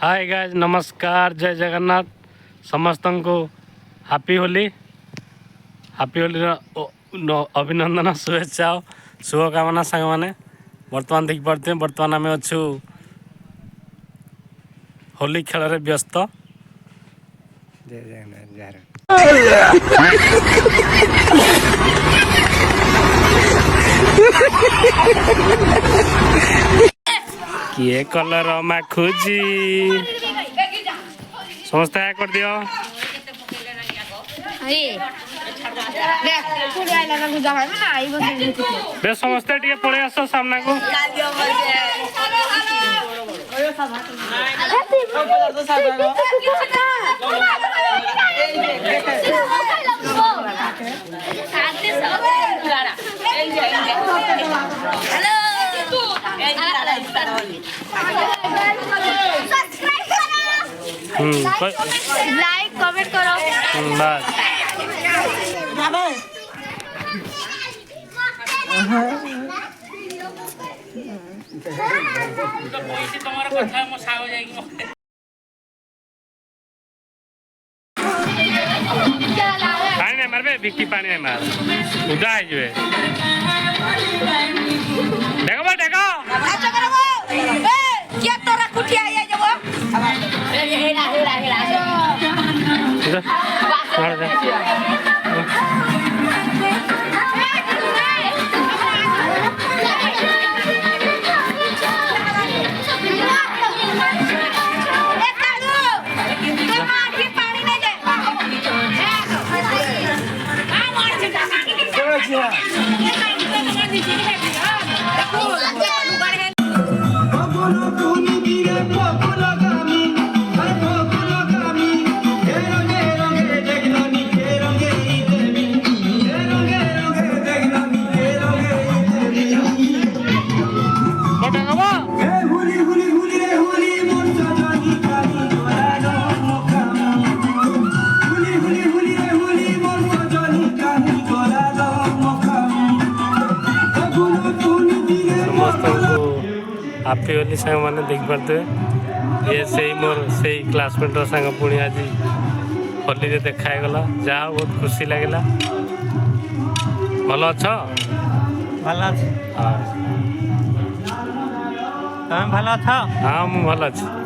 Hi guys, नमस्कार, जय जगन्नाथ समस्त को हापी होली अभिनंदन शुभेच्छा शुभकामना सांग मैंने बर्तमान देख पारे बर्तमान आम अच्छु होली खेल व्यस्त। जय जगन्नाथ किए कलर माखुजी समस्त कर दियो बे समस्ते टिके पळे आस सामना को लाइक कमेंट करो बस पानी नहीं मारबे बिक्की पानी नहीं मार उदा है जो देखो बा देखो अच्छा करो ए क्या तोरा कुटिया आया जब हेला हेला हेला मार दे हापी होली सांग मैंने देख पारे ये से मोर से क्लासमेट सांग पुणी आज होली रे देखा गला जहाँ बहुत खुशी लगे भल अछ भल हाँ तुम भल अछ हाँ मु भल अच्छी।